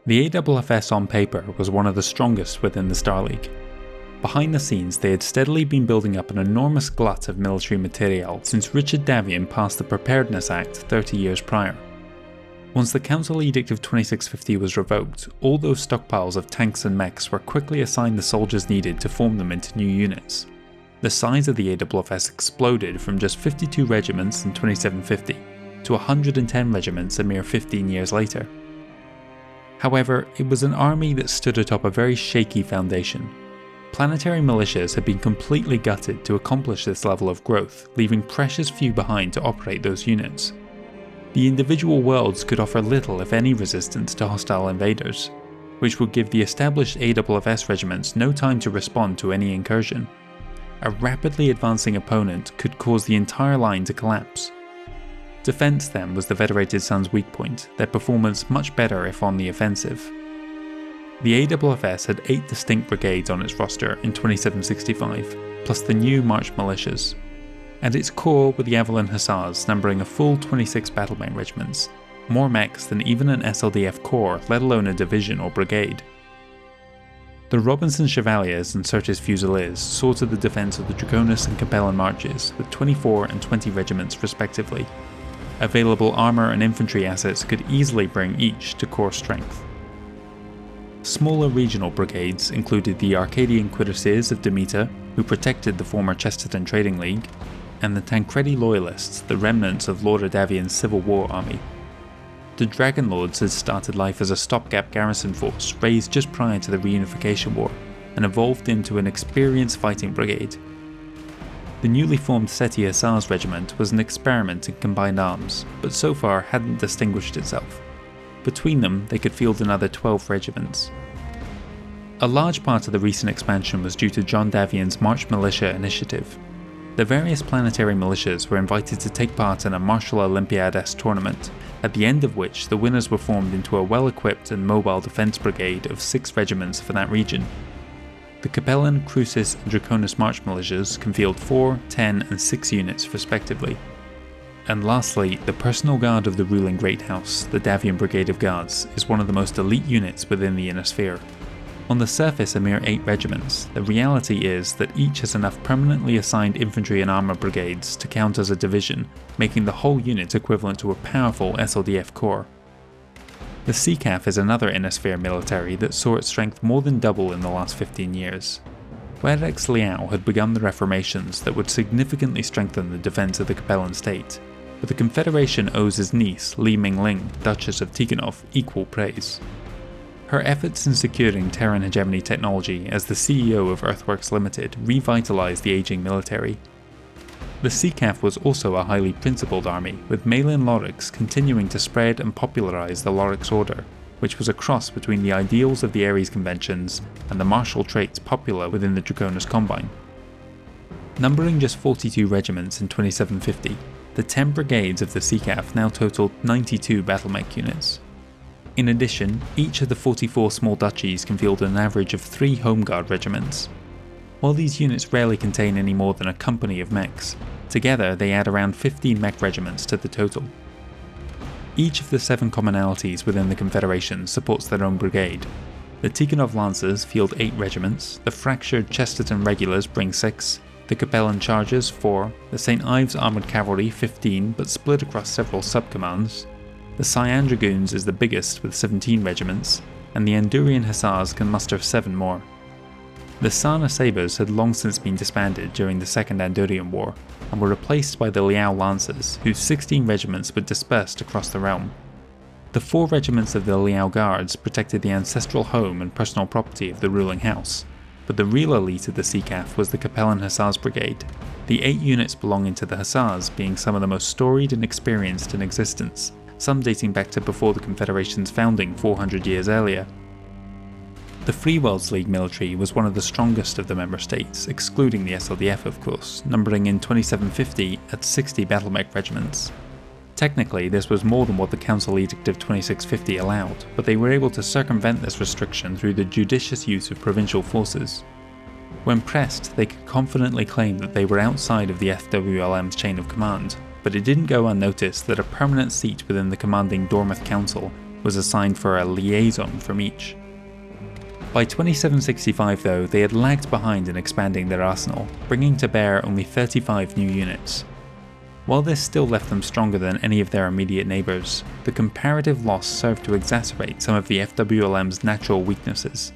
The AFFS on paper was one of the strongest within the Star League. Behind the scenes, they had steadily been building up an enormous glut of military materiel since Richard Davion passed the Preparedness Act 30 years prior. Once the Council Edict of 2650 was revoked, all those stockpiles of tanks and mechs were quickly assigned the soldiers needed to form them into new units. The size of the AFFS exploded from just 52 regiments in 2750 to 110 regiments a mere 15 years later. However, it was an army that stood atop a very shaky foundation. Planetary militias had been completely gutted to accomplish this level of growth, leaving precious few behind to operate those units. The individual worlds could offer little if any resistance to hostile invaders, which would give the established AFFS regiments no time to respond to any incursion. A rapidly advancing opponent could cause the entire line to collapse. Defense then was the Federated Sun's weak point, their performance much better if on the offensive. The AFFS had 8 distinct brigades on its roster in 2765, plus the new March militias. At its core were the Avalon Hussars, numbering a full 26 battlemech regiments, more mechs than even an SLDF corps, let alone a division or brigade. The Robinson Chevaliers and Certes Fusiliers saw to the defence of the Draconis and Capellan marches, with 24 and 20 regiments respectively. Available armour and infantry assets could easily bring each to core strength. Smaller regional brigades included the Arcadian Cuirassiers of Demeter, who protected the former Chesterton Trading League, and the Tancredi Loyalists, the remnants of Lord Davion's Civil War army. The Dragon Lords had started life as a stopgap garrison force raised just prior to the Reunification War, and evolved into an experienced fighting brigade. The newly formed Seti Hussars Regiment was an experiment in combined arms, but so far hadn't distinguished itself. Between them, they could field another 12 regiments. A large part of the recent expansion was due to John Davion's March Militia initiative. The various planetary militias were invited to take part in a Martial Olympiad-esque tournament, at the end of which the winners were formed into a well-equipped and mobile defence brigade of 6 regiments for that region. The Capellan, Crucis and Draconis March militias can field 4, 10 and 6 units respectively. And lastly, the personal guard of the ruling Great House, the Davion Brigade of Guards, is one of the most elite units within the Inner Sphere. On the surface a mere 8 regiments, the reality is that each has enough permanently assigned infantry and armour brigades to count as a division, making the whole unit equivalent to a powerful SLDF corps. The CCAF is another Inner Sphere military that saw its strength more than double in the last 15 years. Rex Liao had begun the reformations that would significantly strengthen the defence of the Capellan state, but the Confederation owes his niece, Li Mingling, Duchess of Tikhonov, equal praise. Her efforts in securing Terran hegemony technology as the CEO of Earthworks Limited revitalised the ageing military. The CCAF was also a highly principled army, with Malin Lorix continuing to spread and popularise the Lorix Order, which was a cross between the ideals of the Ares Conventions and the martial traits popular within the Draconis Combine. Numbering just 42 regiments in 2750, the 10 brigades of the CCAF now totaled 92 battlemech units. In addition, each of the 44 small duchies can field an average of 3 Home Guard regiments. While these units rarely contain any more than a company of mechs, together they add around 15 mech regiments to the total. Each of the 7 commonalities within the Confederation supports their own brigade. The Tikhonov Lancers field 8 regiments, the fractured Chesterton Regulars bring 6, the Capellan Chargers 4, the St. Ives Armoured Cavalry 15 but split across several subcommands, the Cyan Dragoons is the biggest with 17 regiments, and the Andurian Hussars can muster 7 more. The Sana Sabres had long since been disbanded during the Second Andurian War, and were replaced by the Liao Lancers, whose 16 regiments were dispersed across the realm. The 4 regiments of the Liao Guards protected the ancestral home and personal property of the ruling house, but the real elite of the CCAF was the Capellan Hussars Brigade, the 8 units belonging to the Hussars being some of the most storied and experienced in existence, some dating back to before the Confederation's founding 400 years earlier. The Free Worlds League military was one of the strongest of the member states, excluding the SLDF of course, numbering in 2750 at 60 battlemech regiments. Technically this was more than what the Council Edict of 2650 allowed, but they were able to circumvent this restriction through the judicious use of provincial forces. When pressed, they could confidently claim that they were outside of the FWLM's chain of command, but it didn't go unnoticed that a permanent seat within the commanding Dormouth Council was assigned for a liaison from each. By 2765 though, they had lagged behind in expanding their arsenal, bringing to bear only 35 new units. While this still left them stronger than any of their immediate neighbours, the comparative loss served to exacerbate some of the FWLM's natural weaknesses.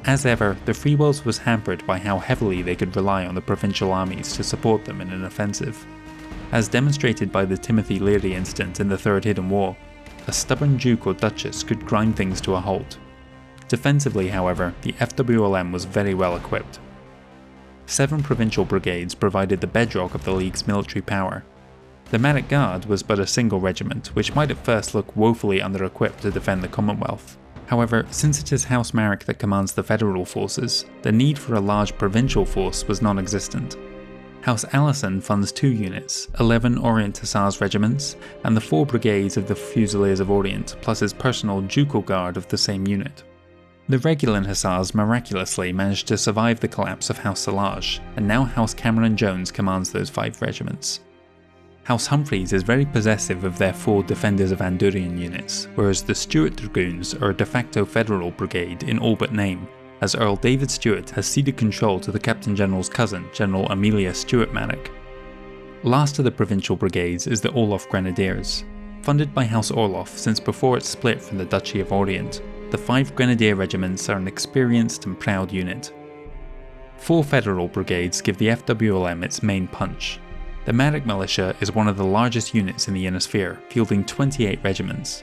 As ever, the Free Worlds was hampered by how heavily they could rely on the provincial armies to support them in an offensive. As demonstrated by the Timothy Leary incident in the Third Hidden War, a stubborn duke or duchess could grind things to a halt. Defensively, however, the FWLM was very well equipped. 7 provincial brigades provided the bedrock of the League's military power. The Marik Guard was but a single regiment, which might at first look woefully under-equipped to defend the Commonwealth. However, since it is House Marik that commands the federal forces, the need for a large provincial force was non-existent. House Allison funds 2 units, 11 Orient Hussars regiments, and the 4 brigades of the Fusiliers of Orient, plus his personal ducal guard of the same unit. The Regulan Hussars miraculously managed to survive the collapse of House Salage, and now House Cameron Jones commands those 5 regiments. House Humphreys is very possessive of their 4 Defenders of Andurian units, whereas the Stuart Dragoons are a de facto federal brigade in all but name, as Earl David Stuart has ceded control to the Captain General's cousin, General Amelia Stuart Marik. Last of the provincial brigades is the Orloff Grenadiers. Funded by House Orloff since before it split from the Duchy of Orient, the 5 Grenadier regiments are an experienced and proud unit. 4 federal brigades give the FWLM its main punch. The Marik Militia is one of the largest units in the Inner Sphere, fielding 28 regiments.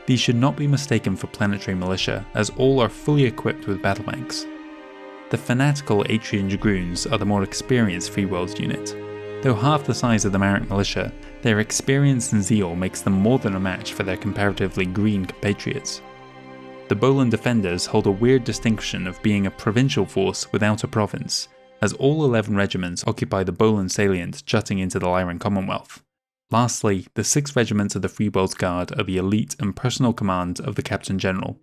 These should not be mistaken for planetary militia, as all are fully equipped with battlemechs. The fanatical Atrian Dragoons are the more experienced Free Worlds unit. Though half the size of the Marik Militia, their experience and zeal makes them more than a match for their comparatively green compatriots. The Bolan Defenders hold a weird distinction of being a provincial force without a province, as all 11 regiments occupy the Bolan salient jutting into the Lyran Commonwealth. Lastly, the 6 regiments of the Free Worlds Guard are the elite and personal command of the Captain General.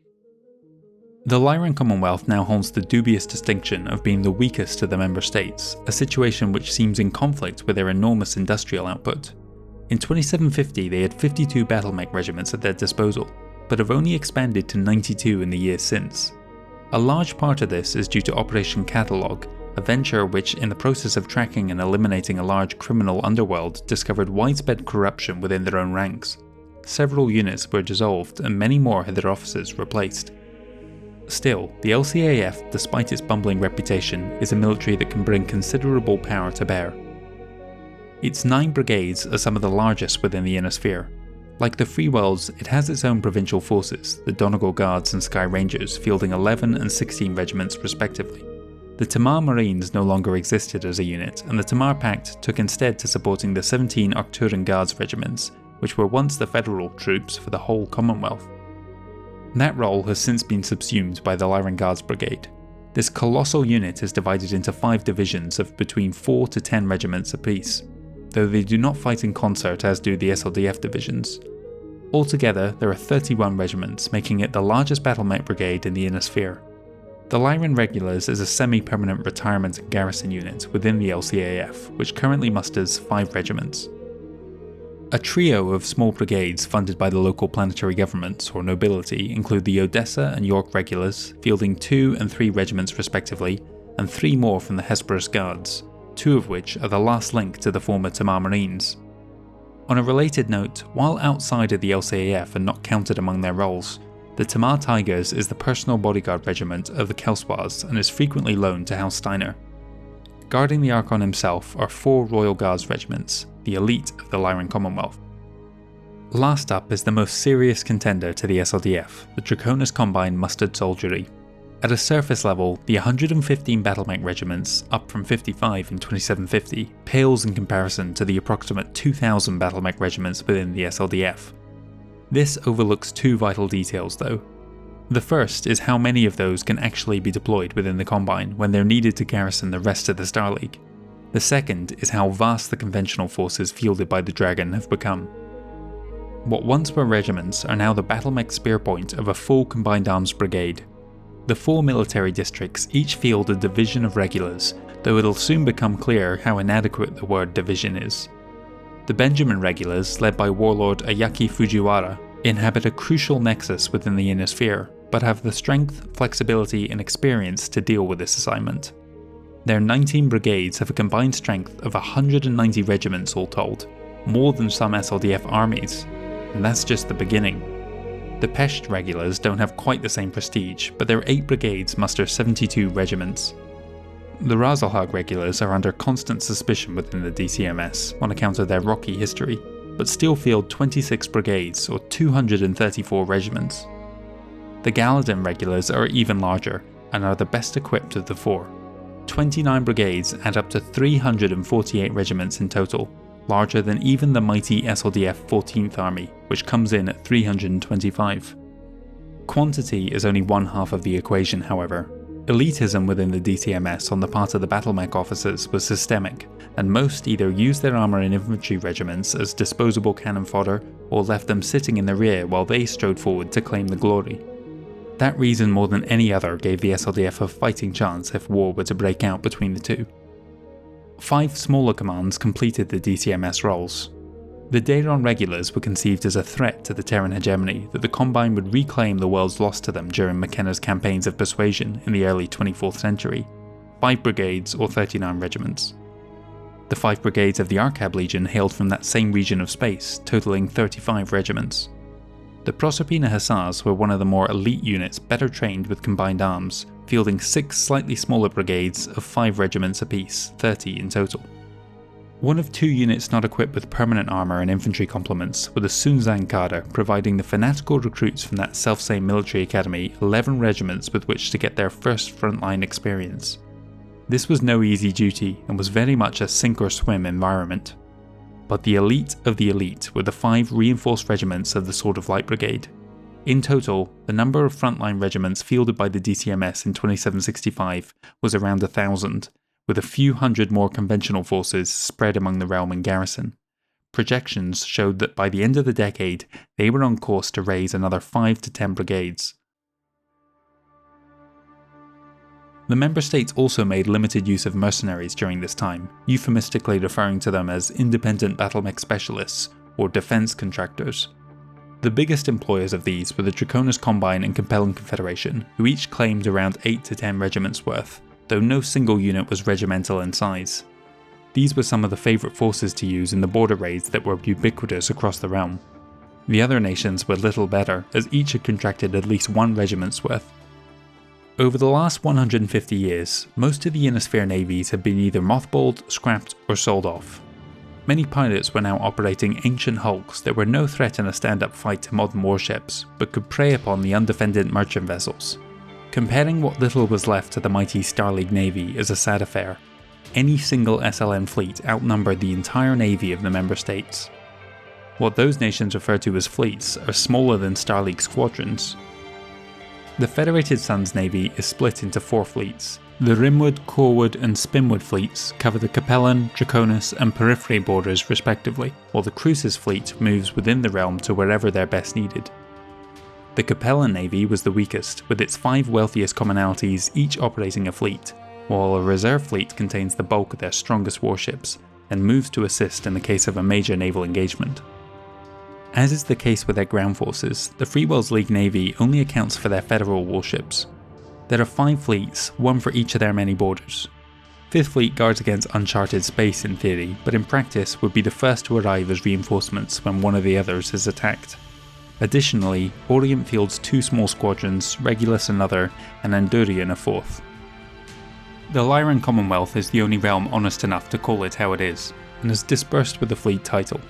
The Lyran Commonwealth now holds the dubious distinction of being the weakest of the member states, a situation which seems in conflict with their enormous industrial output. In 2750 they had 52 battlemech regiments at their disposal, but have only expanded to 92 in the years since. A large part of this is due to Operation Catalogue, a venture which, in the process of tracking and eliminating a large criminal underworld, discovered widespread corruption within their own ranks. Several units were dissolved and many more had their officers replaced. Still, the LCAF, despite its bumbling reputation, is a military that can bring considerable power to bear. Its 9 brigades are some of the largest within the Inner Sphere. Like the Free Worlds, it has its own provincial forces, the Donegal Guards and Sky Rangers, fielding 11 and 16 regiments respectively. The Tamar Marines no longer existed as a unit, and the Tamar Pact took instead to supporting the 17 Arcturan Guards regiments, which were once the federal troops for the whole Commonwealth. That role has since been subsumed by the Lyran Guards Brigade. This colossal unit is divided into 5 divisions of between 4 to 10 regiments apiece, though they do not fight in concert as do the SLDF divisions. Altogether, there are 31 regiments, making it the largest battlemech brigade in the Inner Sphere. The Lyran Regulars is a semi-permanent retirement and garrison unit within the LCAF, which currently musters 5 regiments. A trio of small brigades funded by the local planetary governments or nobility include the Odessa and York Regulars, fielding 2 and 3 regiments respectively, and 3 more from the Hesperus Guards, 2 of which are the last link to the former Tamar Marines. On a related note, while outside of the LCAF and not counted among their roles, the Tamar Tigers is the personal bodyguard regiment of the Kelswars and is frequently loaned to House Steiner. Guarding the Archon himself are 4 Royal Guards regiments, the elite of the Lyran Commonwealth. Last up is the most serious contender to the SLDF, the Draconis Combine Mustered Soldiery. At a surface level, the 115 battlemech regiments, up from 55 in 2750, pales in comparison to the approximate 2,000 battlemech regiments within the SLDF. This overlooks 2 vital details though. The first is how many of those can actually be deployed within the Combine when they're needed to garrison the rest of the Star League. The second is how vast the conventional forces fielded by the Dragon have become. What once were regiments are now the battlemech spear point of a full combined arms brigade. The 4 military districts each field a division of regulars, though it'll soon become clear how inadequate the word division is. The Benjamin Regulars, led by warlord Ayaki Fujiwara, inhabit a crucial nexus within the Inner Sphere, but have the strength, flexibility and experience to deal with this assignment. Their 19 brigades have a combined strength of 190 regiments all told, more than some SLDF armies, and that's just the beginning. The Pesht regulars don't have quite the same prestige, but their 8 brigades muster 72 regiments. The Rasalhague regulars are under constant suspicion within the DCMS on account of their rocky history, but still field 26 brigades or 234 regiments. The Galadin regulars are even larger and are the best equipped of the 4. 29 brigades add up to 348 regiments in total, larger than even the mighty SLDF 14th Army, which comes in at 325. Quantity is only one half of the equation, however. Elitism within the DCMS on the part of the battlemech officers was systemic, and most either used their armour and infantry regiments as disposable cannon fodder or left them sitting in the rear while they strode forward to claim the glory. That reason more than any other gave the SLDF a fighting chance if war were to break out between the two. 5 smaller commands completed the DCMS roles. The Davion regulars were conceived as a threat to the Terran hegemony that the Combine would reclaim the worlds lost to them during McKenna's campaigns of persuasion in the early 24th century, 5 brigades or 39 regiments. The 5 brigades of the Arcab Legion hailed from that same region of space, totaling 35 regiments. The Proserpina Hussars were one of the more elite units better trained with combined arms, fielding 6 slightly smaller brigades of 5 regiments apiece, 30 in total. One of 2 units not equipped with permanent armour and infantry complements were the Sunzang Kader, providing the fanatical recruits from that selfsame military academy 11 regiments with which to get their first frontline experience. This was no easy duty and was very much a sink or swim environment. But the elite of the elite were the 5 reinforced regiments of the Sword of Light Brigade. In total, the number of frontline regiments fielded by the DCMS in 2765 was around 1,000, with a few hundred more conventional forces spread among the realm and garrison. Projections showed that by the end of the decade, they were on course to raise another 5 to 10 brigades. The member states also made limited use of mercenaries during this time, euphemistically referring to them as independent battlemech specialists or defense contractors. The biggest employers of these were the Draconis Combine and Capellan Confederation, who each claimed around 8 to 10 regiments worth, though no single unit was regimental in size. These were some of the favourite forces to use in the border raids that were ubiquitous across the realm. The other nations were little better, as each had contracted at least 1 regiment's worth. Over the last 150 years, most of the Inner Sphere navies had been either mothballed, scrapped or sold off. Many pilots were now operating ancient hulks that were no threat in a stand-up fight to modern warships, but could prey upon the undefended merchant vessels. Comparing what little was left to the mighty Star League Navy is a sad affair. Any single SLN fleet outnumbered the entire navy of the member states. What those nations refer to as fleets are smaller than Star League squadrons. The Federated Sun's navy is split into 4 fleets. The Rimwood, Corewood and Spinwood fleets cover the Capellan, Draconis and Periphery borders respectively, while the Crucis fleet moves within the realm to wherever they're best needed. The Capellan navy was the weakest, with its 5 wealthiest commonalities each operating a fleet, while a reserve fleet contains the bulk of their strongest warships, and moves to assist in the case of a major naval engagement. As is the case with their ground forces, the Free Worlds League Navy only accounts for their federal warships. There are 5 fleets, 1 for each of their many borders. 5th Fleet guards against uncharted space in theory, but in practice would be the first to arrive as reinforcements when one of the others is attacked. Additionally, Orient fields 2 small squadrons, Regulus another, and Andurian a 4th. The Lyran Commonwealth is the only realm honest enough to call it how it is, and is dispersed with the fleet title.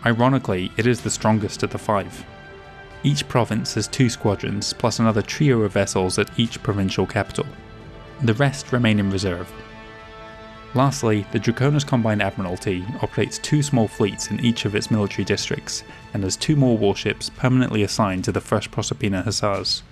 Ironically, it is the strongest of the 5. Each province has 2 squadrons, plus another trio of vessels at each provincial capital. The rest remain in reserve. Lastly, the Draconis Combined Admiralty operates 2 small fleets in each of its military districts, and has 2 more warships permanently assigned to the 1st Proserpina Hussars.